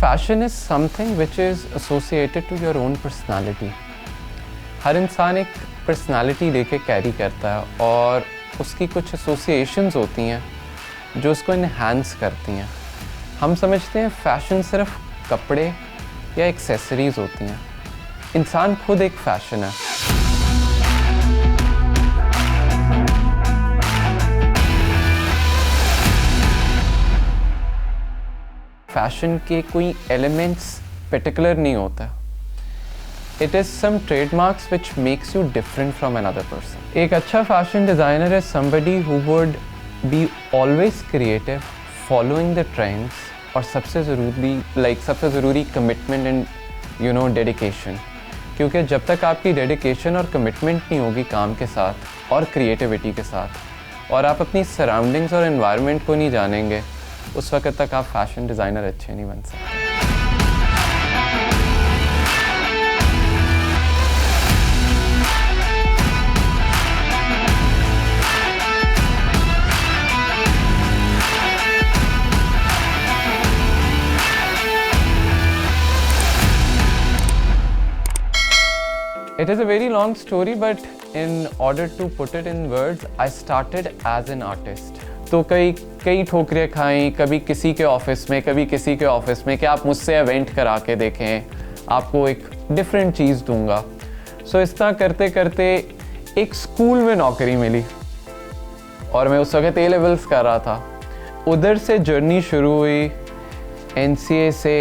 Fashion is something which is associated to your own personality. हर इंसान एक personality लेके कैरी करता है और उसकी कुछ एसोसिएशंस होती हैं जो उसको इन्हांस करती हैं। हम समझते हैं फ़ैशन सिर्फ कपड़े या एक्सेसरीज़ होती हैं। इंसान खुद एक फ़ैशन है। फैशन के कोई एलिमेंट्स पर्टिकुलर नहीं होता। It is some trademarks which makes you different from another person. एक अच्छा fashion designer is somebody who would be always creative, following the trends, और सबसे ज़रूरी कमिटमेंट एंड डेडिकेशन। क्योंकि जब तक आपकी डेडिकेशन और कमिटमेंट नहीं होगी काम के साथ और क्रिएटिविटी के साथ, और आप अपनी सराउंडिंग्स और एनवायरनमेंट को नहीं जानेंगे, उस वक्त तक आप फैशन डिज़ाइनर अच्छे नहीं बन सकते। It is a very long story, but in order to put it in words, I started as an artist. तो कई ठोकरें खाई, कभी किसी के ऑफिस में, कभी किसी के ऑफिस में कि आप मुझसे इवेंट करा के देखें, आपको एक डिफरेंट चीज़ दूंगा। सो इस तरह करते करते एक स्कूल में नौकरी मिली और मैं उस वक्त A-levels कर रहा था। उधर से जर्नी शुरू हुई NCA से,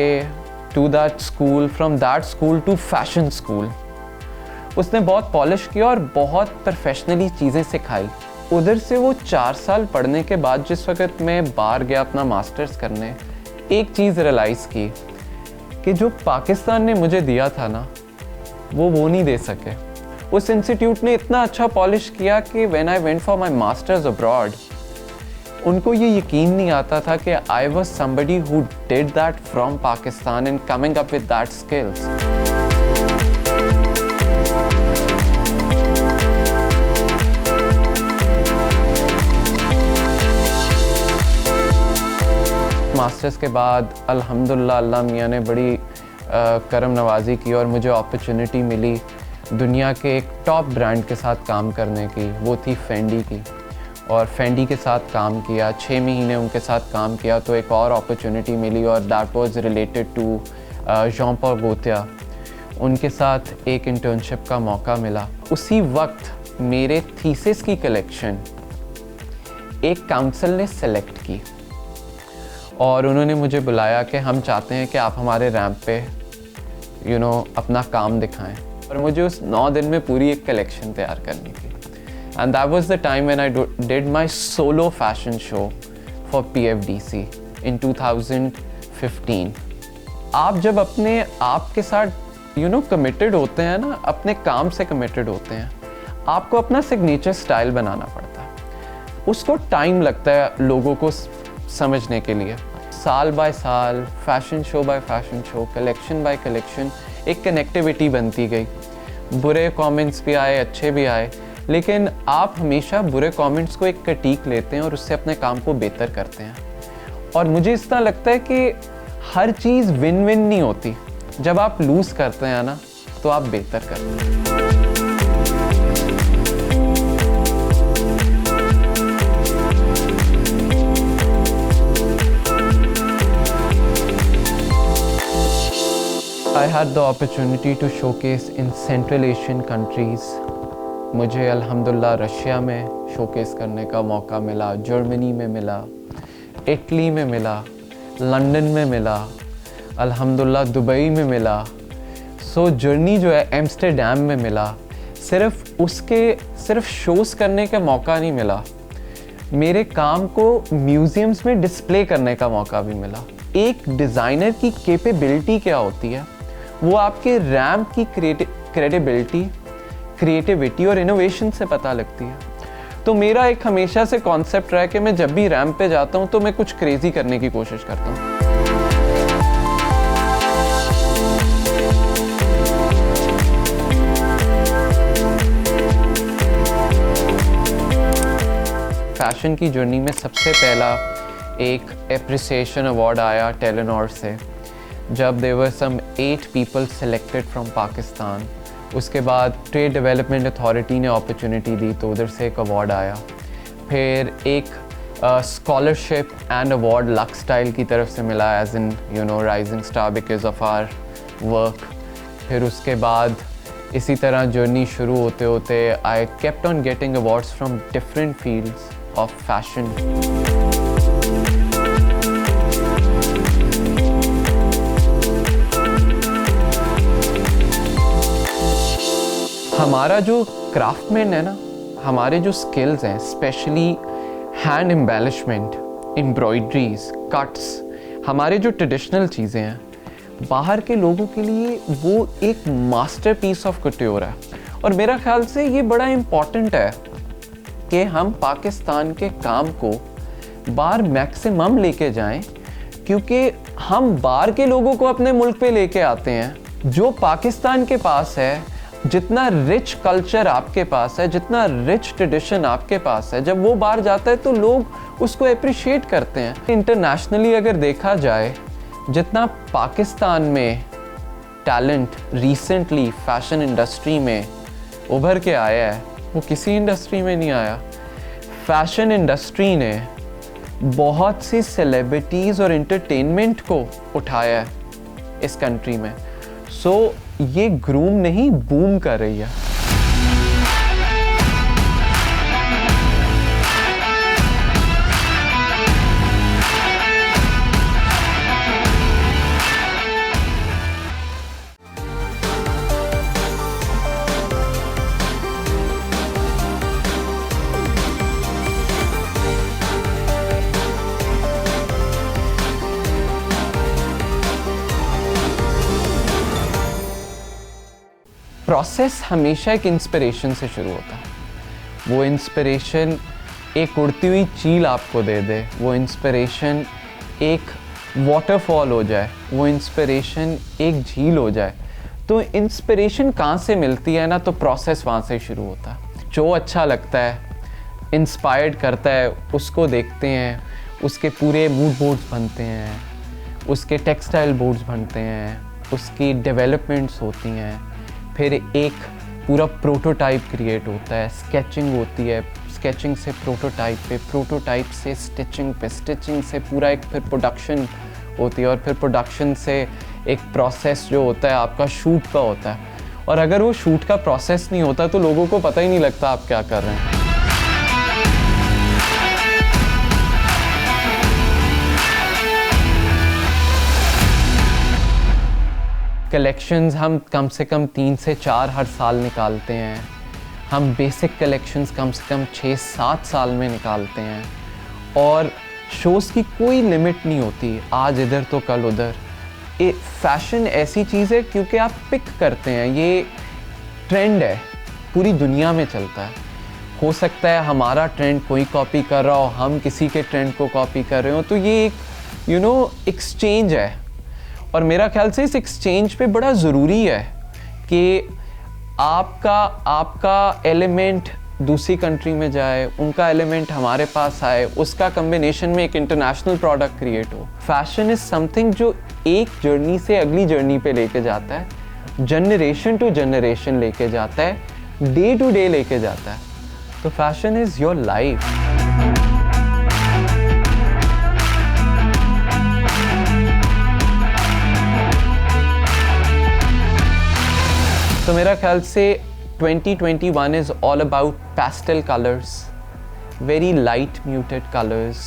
to that school, from that school to fashion school. उसने बहुत पॉलिश किया और बहुत प्रोफेशनली चीज़ें सिखाई। उधर से वो 4 साल पढ़ने के बाद जिस वक्त मैं बाहर गया अपना मास्टर्स करने, एक चीज़ रियलाइज़ की कि जो पाकिस्तान ने मुझे दिया था ना, वो नहीं दे सके। उस इंस्टीट्यूट ने इतना अच्छा पॉलिश किया कि when I went for my masters abroad, उनको ये यकीन नहीं आता था कि I was somebody who did that from Pakistan and coming up with that skills. Masters के बाद अल्हम्दुलिल्लाह अल्लाह मियाँ ने बड़ी करम नवाजी की और मुझे अपॉर्चुनिटी मिली दुनिया के एक टॉप ब्रांड के साथ काम करने की। वो थी फेंडी की, और फेंडी के साथ काम किया, 6 महीने उनके साथ काम किया तो एक और अपॉर्चुनिटी मिली, और that was related to Jean Paul Gaultier. उनके साथ एक इंटर्नशिप का मौका मिला। उसी वक्त मेरे थीसिस की कलेक्शन एक काउंसिल ने सेलेक्ट की और उन्होंने मुझे बुलाया कि हम चाहते हैं कि आप हमारे रैंप पे अपना काम दिखाएं। और मुझे उस 9 दिन में पूरी एक कलेक्शन तैयार करनी थी। And that was the time when I did my solo fashion show for PFDC इन 2015। आप जब अपने आप के साथ कमिटेड होते हैं ना, अपने काम से कमिटेड होते हैं, आपको अपना सिग्नेचर स्टाइल बनाना पड़ता है। उसको टाइम लगता है लोगों को समझने के लिए। साल बाय साल, fashion show by fashion show, collection by collection, एक कनेक्टिविटी बनती गई। बुरे कमेंट्स भी आए, अच्छे भी आए, लेकिन आप हमेशा बुरे कमेंट्स को एक क्रिटिक लेते हैं और उससे अपने काम को बेहतर करते हैं। और मुझे इस तरह लगता है कि हर चीज़ विन विन नहीं होती। जब आप लूज़ करते हैं ना, तो आप बेहतर करते हैं। I had the opportunity to showcase in Central Asian countries. मुझे अल्हम्दुलिल्लाह रशिया में शोकेस करने का मौका मिला, जर्मनी में मिला, इटली में मिला, लंदन में मिला, अल्हम्दुलिल्लाह दुबई में मिला। सो जर्नी जो है एम्स्टरडैम में मिला। सिर्फ शोज़ करने का मौका नहीं मिला, मेरे काम को म्यूज़ियम्स में डिस्प्ले करने का मौका भी मिला। एक डिज़ाइनर की कैपेबिलिटी क्या होती है, वो आपके रैम्प की क्रेडिबिलिटी, क्रिएटिविटी और इनोवेशन से पता लगती है। तो मेरा एक हमेशा से कॉन्सेप्ट रहा है कि मैं जब भी रैम्प पे जाता हूँ तो मैं कुछ क्रेजी करने की कोशिश करता हूँ। फैशन की जर्नी में सबसे पहला एक एप्रिसिएशन अवार्ड आया टेलेनॉर से। जब there were some 8 people selected from Pakistan. उसके बाद ट्रेड डेवलपमेंट अथॉरिटी ने अपॉर्चुनिटी दी तो उधर से एक अवार्ड आया। फिर एक स्कॉलरशिप एंड अवार्ड लक्सटाइल की तरफ से मिला as in rising star because of our work. फिर उसके बाद इसी तरह जर्नी शुरू होते होते I kept on getting awards from different fields of fashion. हमारा जो क्राफ्टमैन है ना, हमारे जो स्किल्स हैं, specially hand embellishment, embroideries, cuts, हमारे जो ट्रेडिशनल चीज़ें हैं, बाहर के लोगों के लिए वो एक मास्टरपीस ऑफ कट्योर है। और मेरा ख्याल से ये बड़ा इम्पॉर्टेंट है कि हम पाकिस्तान के काम को बाहर मैक्सिमम लेके जाएं, क्योंकि हम बाहर के लोगों को अपने मुल्क पे लेके आते हैं। जो पाकिस्तान के पास है, जितना रिच कल्चर आपके पास है, जितना रिच ट्रेडिशन आपके पास है, जब वो बाहर जाता है तो लोग उसको अप्रिशिएट करते हैं। इंटरनेशनली अगर देखा जाए, जितना पाकिस्तान में टैलेंट रिसेंटली फैशन इंडस्ट्री में उभर के आया है, वो किसी इंडस्ट्री में नहीं आया। फैशन इंडस्ट्री ने बहुत सी सेलिब्रिटीज़ और एंटरटेनमेंट को उठाया है इस कंट्री में। सो ये ग्रूम नहीं, बूम कर रही है। प्रोसेस हमेशा एक इंस्पिरेशन से शुरू होता है। वो इंस्पिरेशन एक उड़ती हुई चील आपको दे दे, वो इंस्पिरेशन एक वाटरफॉल हो जाए, वो इंस्पिरेशन एक झील हो जाए। तो इंस्पिरेशन कहाँ से मिलती है ना, तो प्रोसेस वहाँ से शुरू होता है। जो अच्छा लगता है, इंस्पायर्ड करता है, उसको देखते हैं, उसके पूरे मूड बोर्ड्स बनते हैं, उसके टेक्सटाइल बोर्ड्स बनते हैं, उसकी डेवलपमेंट्स होती हैं, फिर एक पूरा प्रोटोटाइप क्रिएट होता है, स्केचिंग होती है, स्केचिंग से प्रोटोटाइप पे, प्रोटोटाइप से स्टिचिंग पे, स्टिचिंग से पूरा एक फिर प्रोडक्शन होती है, और फिर प्रोडक्शन से एक प्रोसेस जो होता है आपका शूट का होता है। और अगर वो शूट का प्रोसेस नहीं होता तो लोगों को पता ही नहीं लगता आप क्या कर रहे हैं। कलेक्शंस हम कम से कम 3 से 4 हर साल निकालते हैं। हम बेसिक कलेक्शंस कम से कम 6-7 साल में निकालते हैं। और शोज़ की कोई लिमिट नहीं होती, आज इधर तो कल उधर। फैशन ऐसी चीज़ है क्योंकि आप पिक करते हैं, ये ट्रेंड है, पूरी दुनिया में चलता है। हो सकता है हमारा ट्रेंड कोई कॉपी कर रहा हो, हम किसी के ट्रेंड को कॉपी कर रहे हो, तो ये एक एक्सचेंज है। और मेरा ख्याल से इस एक्सचेंज पे बड़ा ज़रूरी है कि आपका एलिमेंट दूसरी कंट्री में जाए, उनका एलिमेंट हमारे पास आए, उसका कम्बिनेशन में एक इंटरनेशनल प्रोडक्ट क्रिएट हो। फैशन इज़ समथिंग जो एक जर्नी से अगली जर्नी पे लेके जाता है, जनरेशन टू जनरेशन लेके जाता है, डे टू डे लेके जाता है। तो फैशन इज़ योर लाइफ। तो मेरा ख्याल से 2021 is all about pastel colors, very light muted colors,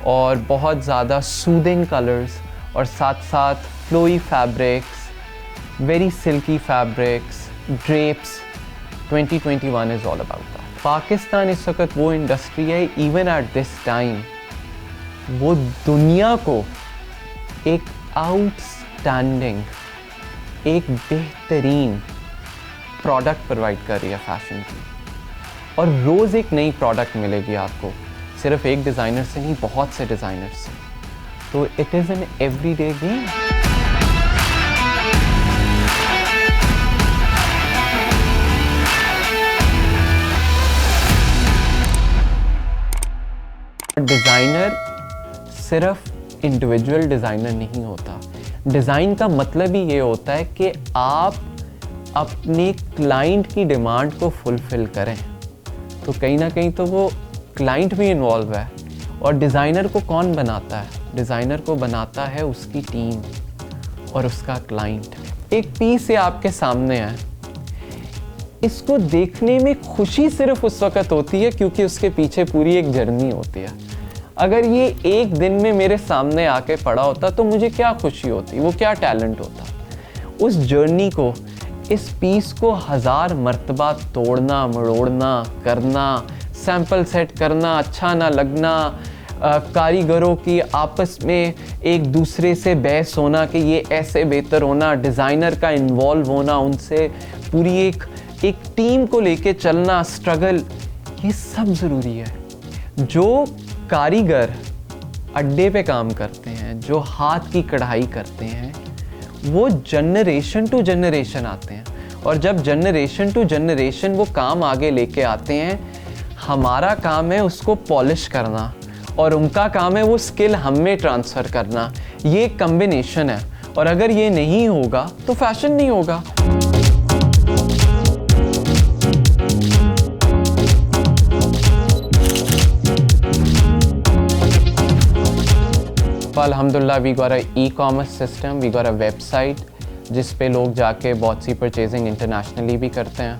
और बहुत ज़्यादा soothing colors, और साथ साथ flowy fabrics, very silky fabrics, drapes। 2021 is all about that। Pakistan इस वक्त वो इंडस्ट्री है, even at this time, वो दुनिया को एक आउटस्टैंडिंग, एक बेहतरीन प्रोडक्ट प्रोवाइड कर रही है फैशन की। और रोज़ एक नई प्रोडक्ट मिलेगी आपको, सिर्फ एक डिज़ाइनर से नहीं, बहुत से डिज़ाइनर से। तो it is an everyday game. Designer सिर्फ इंडिविजुअल डिज़ाइनर नहीं होता, डिज़ाइन का मतलब ही ये होता है कि आप अपने क्लाइंट की डिमांड को फुलफ़िल करें। तो कहीं ना कहीं तो वो क्लाइंट भी इन्वॉल्व है। और डिज़ाइनर को कौन बनाता है? डिज़ाइनर को बनाता है उसकी टीम और उसका क्लाइंट। एक पीस ये आपके सामने है, इसको देखने में खुशी सिर्फ उस वक़्त होती है क्योंकि उसके पीछे पूरी एक जर्नी होती है। अगर ये एक दिन में मेरे सामने आके पड़ा होता तो मुझे क्या खुशी होती, वो क्या टैलेंट होता। उस जर्नी को, इस पीस को 1000 मर्तबा तोड़ना, मरोड़ना, करना, सैंपल सेट करना, अच्छा ना लगना, कारीगरों की आपस में एक दूसरे से बहस होना कि ये ऐसे बेहतर होना, डिज़ाइनर का इन्वॉल्व होना, उनसे पूरी एक टीम को लेके चलना, स्ट्रगल, ये सब ज़रूरी है। जो कारीगर अड्डे पे काम करते हैं, जो हाथ की कढ़ाई करते हैं, वो जनरेशन टू जनरेशन आते हैं। और जब जनरेशन टू जनरेशन वो काम आगे लेके आते हैं, हमारा काम है उसको पॉलिश करना और उनका काम है वो स्किल हम में ट्रांसफ़र करना। ये एक कम्बिनेशन है और अगर ये नहीं होगा तो फैशन नहीं होगा। अल्हम्दुलिल्लाह we got a e-commerce system, we got a website जिस पे लोग जाके बहुत सी परचेजिंग इंटरनेशनली भी करते हैं।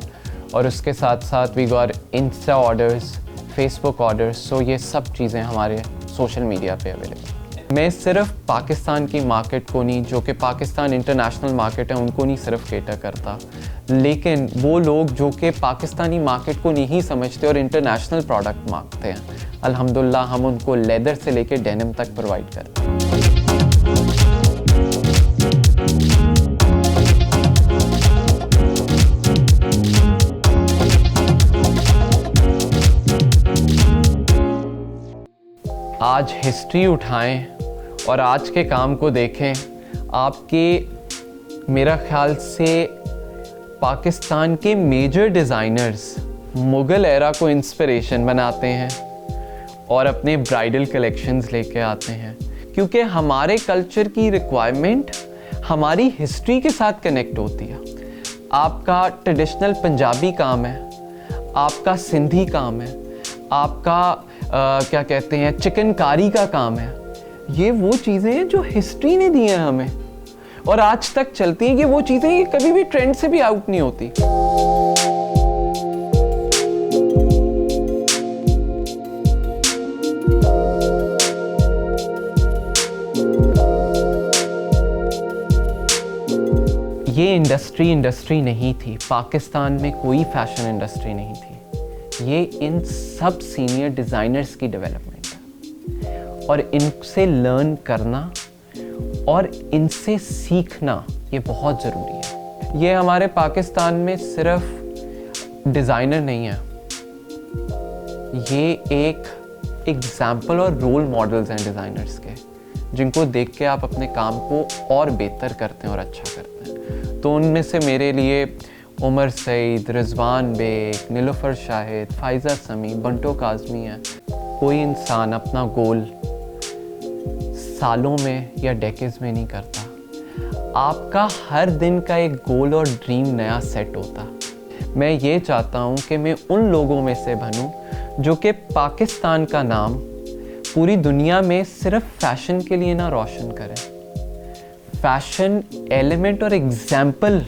और उसके साथ साथ we got Insta orders, Facebook orders. So ये सब चीज़ें हमारे सोशल मीडिया पे अवेलेबल। मैं सिर्फ पाकिस्तान की मार्केट को नहीं, जो कि पाकिस्तान इंटरनेशनल मार्केट है, उनको नहीं सिर्फ केटर करता, लेकिन वो लोग जो कि पाकिस्तानी मार्केट को नहीं समझते और इंटरनेशनल प्रोडक्ट मांगते हैं, अल्हम्दुलिल्लाह हम उनको लेदर से लेके डेनिम तक प्रोवाइड करते हैं। आज हिस्ट्री उठाएं और आज के काम को देखें। आपके मेरा ख्याल से पाकिस्तान के मेजर डिज़ाइनर्स मुग़ल एरा को इंस्पिरेशन बनाते हैं और अपने ब्राइडल कलेक्शंस लेके आते हैं, क्योंकि हमारे कल्चर की रिक्वायरमेंट हमारी हिस्ट्री के साथ कनेक्ट होती है। आपका ट्रेडिशनल पंजाबी काम है, आपका सिंधी काम है, आपका क्या कहते हैं चिकनकारी का काम है। ये वो चीज़ें हैं जो हिस्ट्री ने दी हैं हमें और आज तक चलती हैं। ये वो चीज़ें ये कभी भी ट्रेंड से भी आउट नहीं होती। ये इंडस्ट्री नहीं थी, पाकिस्तान में कोई फैशन इंडस्ट्री नहीं थी। ये इन सब सीनियर डिज़ाइनर्स की डेवलपमेंट है और इनसे लर्न करना और इनसे सीखना ये बहुत ज़रूरी है। ये हमारे पाकिस्तान में सिर्फ डिज़ाइनर नहीं है, ये एक एग्जाम्पल और रोल मॉडल्स हैं डिज़ाइनर्स के, जिनको देख के आप अपने काम को और बेहतर करते हैं और अच्छा करते हैं। तो उनमें से मेरे लिए उमर सईद, रिजवान बेग, नीलोफर शाहिद, फाइज़ा समी, बंटो काज़मी है। कोई इंसान अपना गोल सालों में या डेकेड्स में नहीं करता। आपका हर दिन का एक गोल और ड्रीम नया सेट होता। मैं ये चाहता हूँ कि मैं उन लोगों में से बनूँ जो कि पाकिस्तान का नाम पूरी दुनिया में सिर्फ फैशन के लिए ना रोशन करें, फैशन एलिमेंट और एग्जाम्पल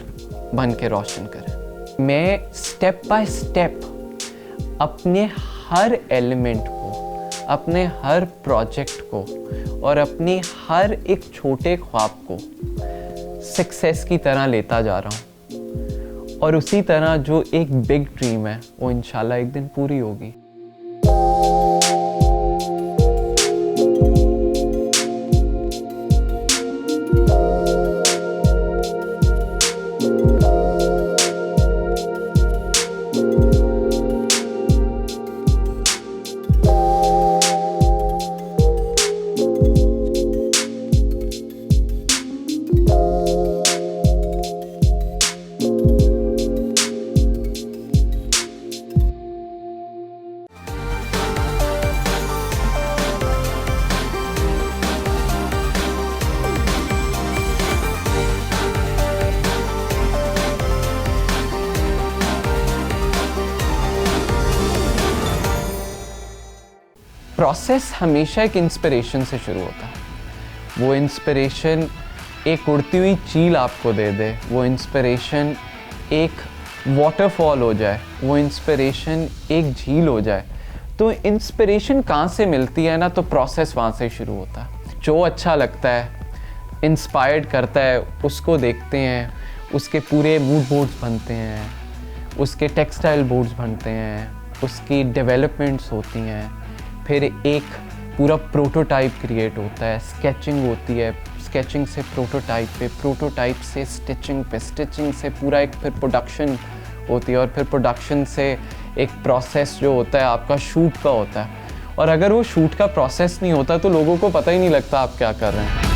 बन के रोशन करें। मैं स्टेप बाय स्टेप अपने हर एलिमेंट को, अपने हर प्रोजेक्ट को और अपने हर एक छोटे ख्वाब को सक्सेस की तरह लेता जा रहा हूँ और उसी तरह जो एक बिग ड्रीम है वो इंशाल्लाह एक दिन पूरी होगी। प्रोसेस हमेशा एक इंस्पिरेशन से शुरू होता है। वो इंस्पिरेशन एक उड़ती हुई चील आपको दे दे, वो इंस्पिरेशन एक वाटरफॉल हो जाए, वो इंस्पिरेशन एक झील हो जाए, तो इंस्पिरेशन कहाँ से मिलती है ना, तो प्रोसेस वहाँ से शुरू होता है। जो अच्छा लगता है, इंस्पायर्ड करता है, उसको देखते हैं, उसके पूरे मूड बोर्ड्स बनते हैं, उसके टेक्सटाइल बोर्ड्स बनते हैं, उसकी डेवलपमेंट्स होती हैं, फिर एक पूरा प्रोटोटाइप क्रिएट होता है, स्केचिंग होती है, स्केचिंग से प्रोटोटाइप पे, प्रोटोटाइप से स्टिचिंग पे, स्टिचिंग से पूरा एक फिर प्रोडक्शन होती है, और फिर प्रोडक्शन से एक प्रोसेस जो होता है आपका शूट का होता है। और अगर वो शूट का प्रोसेस नहीं होता तो लोगों को पता ही नहीं लगता आप क्या कर रहे हैं।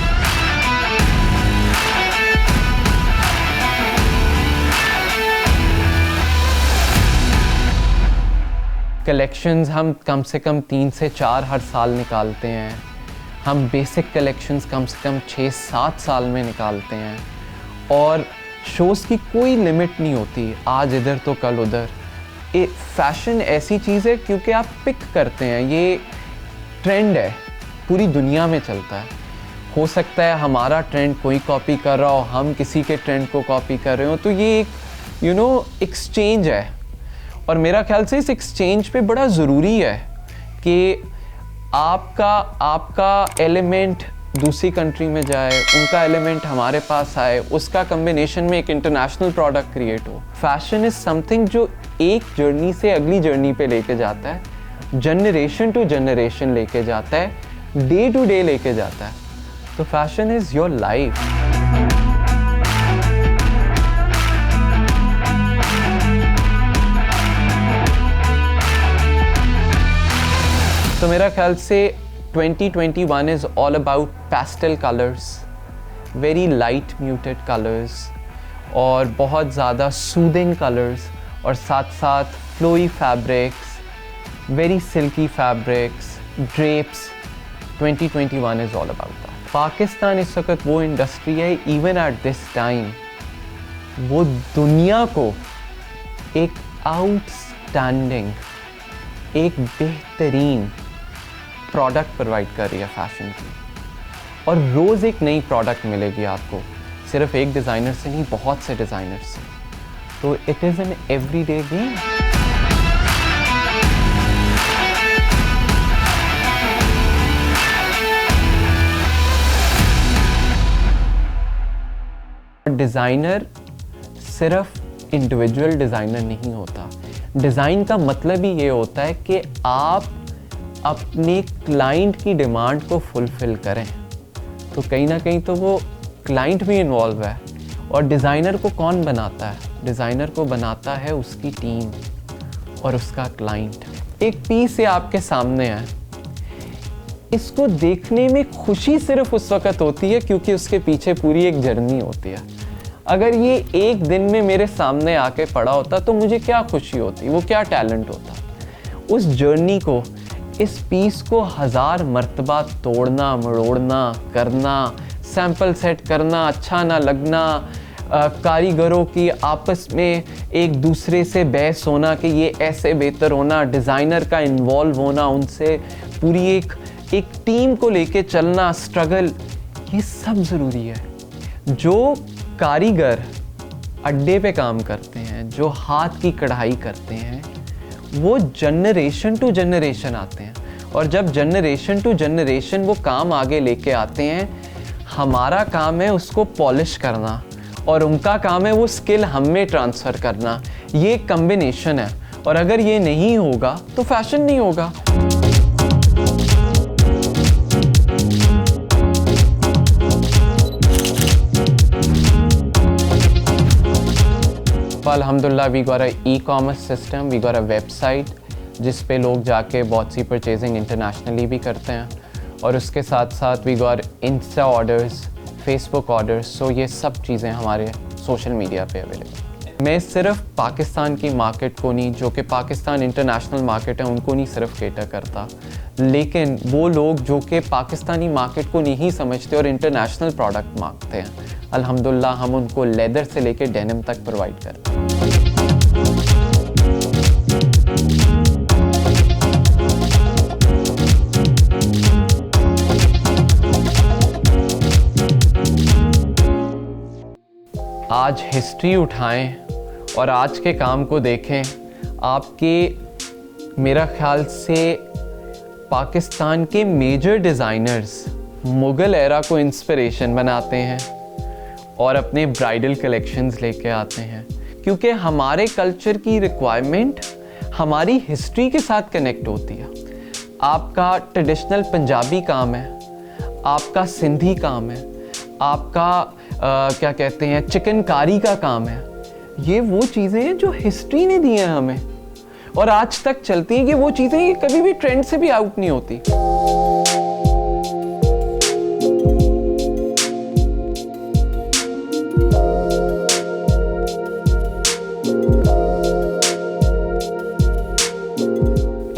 कलेक्शंस हम कम से कम 3 से 4 हर साल निकालते हैं। हम बेसिक कलेक्शंस कम से कम 6-7 साल में निकालते हैं, और शोज़ की कोई लिमिट नहीं होती, आज इधर तो कल उधर। फैशन ऐसी चीज़ है क्योंकि आप पिक करते हैं, ये ट्रेंड है, पूरी दुनिया में चलता है। हो सकता है हमारा ट्रेंड कोई कॉपी कर रहा हो, हम किसी के ट्रेंड को कॉपी कर रहे हो, तो ये एक एक्सचेंज है। और मेरा ख्याल से इस एक्सचेंज पे बड़ा ज़रूरी है कि आपका एलिमेंट दूसरी कंट्री में जाए, उनका एलिमेंट हमारे पास आए, उसका कम्बिनेशन में एक इंटरनेशनल प्रोडक्ट क्रिएट हो। फैशन इज़ समथिंग जो एक जर्नी से अगली जर्नी पे लेके जाता है, जनरेशन टू जनरेशन लेके जाता है, डे टू डे लेके जाता है। तो फैशन इज़ योर लाइफ। तो मेरा ख्याल से 2021 is all about pastel colors, very light muted colors, और बहुत ज़्यादा soothing colors, और साथ साथ flowy fabrics, very silky fabrics, drapes। 2021 is all about that। Pakistan इस वक्त वो इंडस्ट्री है, even at this time, वो दुनिया को एक आउटस्टैंडिंग, एक बेहतरीन प्रोडक्ट प्रोवाइड कर रही है फैशन की। और रोज़ एक नई प्रोडक्ट मिलेगी आपको, सिर्फ एक डिज़ाइनर से नहीं, बहुत से डिज़ाइनर से। तो it is an everyday game. Designer सिर्फ इंडिविजुअल डिज़ाइनर नहीं होता। डिज़ाइन का मतलब ही ये होता है कि आप अपने क्लाइंट की डिमांड को फुलफ़िल करें। तो कहीं ना कहीं तो वो क्लाइंट भी इन्वॉल्व है। और डिज़ाइनर को कौन बनाता है? डिज़ाइनर को बनाता है उसकी टीम और उसका क्लाइंट। एक पीस ये आपके सामने है, इसको देखने में खुशी सिर्फ उस वक्त होती है क्योंकि उसके पीछे पूरी एक जर्नी होती है। अगर ये एक दिन में मेरे सामने आके पड़ा होता तो मुझे क्या खुशी होती, वो क्या टैलेंट होता। उस जर्नी को, इस पीस को 1000 मर्तबा तोड़ना, मरोड़ना, करना, सैंपल सेट करना, अच्छा ना लगना, कारीगरों की आपस में एक दूसरे से बहस होना कि ये ऐसे बेहतर होना, डिज़ाइनर का इन्वॉल्व होना, उनसे पूरी एक टीम को लेके चलना, स्ट्रगल, ये सब ज़रूरी है। जो कारीगर अड्डे पे काम करते हैं, जो हाथ की कढ़ाई करते हैं, वो जनरेशन टू जनरेशन आते हैं। और जब जनरेशन टू जनरेशन वो काम आगे लेके आते हैं, हमारा काम है उसको पॉलिश करना और उनका काम है वो स्किल हम में ट्रांसफ़र करना। ये कम्बिनेशन है, और अगर ये नहीं होगा तो फैशन नहीं होगा। अल्हम्दुलिल्लाह we got a e-commerce system, we got a website जिस पे लोग जाके बहुत सी परचेजिंग इंटरनेशनली भी करते हैं, और उसके साथ साथ we got Insta orders, Facebook orders. So ये सब चीज़ें हमारे सोशल मीडिया पे अवेलेबल। मैं सिर्फ पाकिस्तान की मार्केट को नहीं, जो कि पाकिस्तान इंटरनेशनल मार्केट है, उनको नहीं सिर्फ केटर करता, लेकिन वो लोग जो कि पाकिस्तानी मार्केट को नहीं समझते और इंटरनेशनल प्रोडक्ट मांगते हैं, अल्हम्दुलिल्लाह हम उनको लेदर से लेके डेनिम तक प्रोवाइड करते हैं। आज हिस्ट्री उठाएं और आज के काम को देखें, आपके मेरा ख्याल से पाकिस्तान के मेजर डिज़ाइनर्स मुग़ल एरा को इंस्पिरेशन बनाते हैं और अपने ब्राइडल कलेक्शंस लेके आते हैं, क्योंकि हमारे कल्चर की रिक्वायरमेंट हमारी हिस्ट्री के साथ कनेक्ट होती है। आपका ट्रेडिशनल पंजाबी काम है, आपका सिंधी काम है, आपका क्या कहते हैं चिकनकारी का काम है। ये वो चीज़ें हैं जो हिस्ट्री ने दी हैं हमें और आज तक चलती हैं कि वो चीज़ें ये कभी भी ट्रेंड से भी आउट नहीं होती।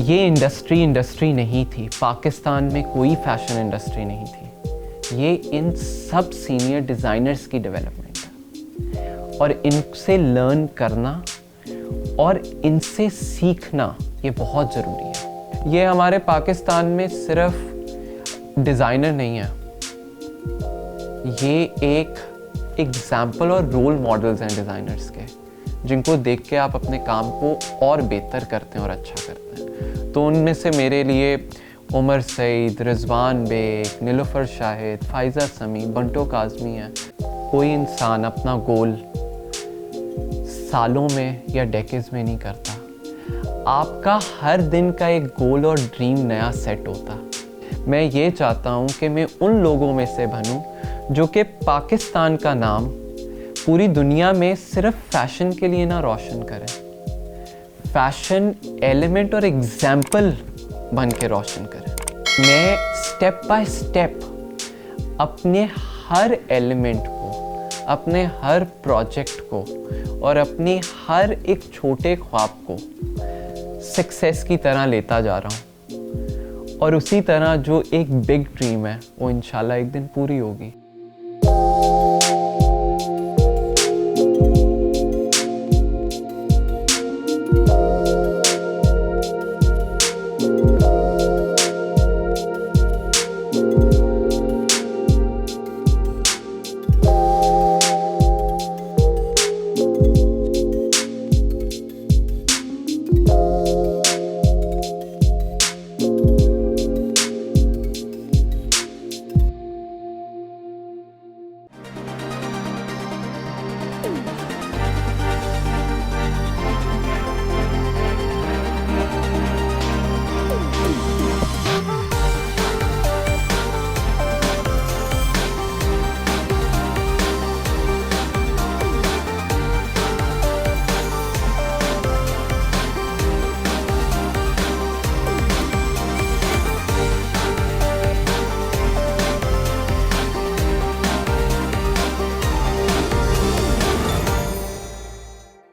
ये इंडस्ट्री नहीं थी, पाकिस्तान में कोई फैशन इंडस्ट्री नहीं थी। ये इन सब सीनियर डिज़ाइनर्स की डेवलपमेंट है और इनसे लर्न करना और इनसे सीखना ये बहुत ज़रूरी है। ये हमारे पाकिस्तान में सिर्फ डिज़ाइनर नहीं है, ये एक एग्जाम्पल और रोल मॉडल्स हैं डिज़ाइनर्स के, जिनको देख के आप अपने काम को और बेहतर करते हैं और अच्छा करते हैं। तो उनमें से मेरे लिए उमर सईद, रिजवान बेग, नीलोफर शाहिद, फाइज़ा समी, बंटो काज़मी है। कोई इंसान अपना गोल सालों में या डेकेड्स में नहीं करता। आपका हर दिन का एक गोल और ड्रीम नया सेट होता। मैं ये चाहता हूँ कि मैं उन लोगों में से बनूँ जो कि पाकिस्तान का नाम पूरी दुनिया में सिर्फ फैशन के लिए ना रोशन करें, फैशन एलिमेंट और एग्जाम्पल बन के रोशन करें। मैं स्टेप बाय स्टेप अपने हर एलिमेंट को, अपने हर प्रोजेक्ट को और अपनी हर एक छोटे ख्वाब को सक्सेस की तरह लेता जा रहा हूँ और उसी तरह जो एक बिग ड्रीम है वो इंशाल्लाह एक दिन पूरी होगी।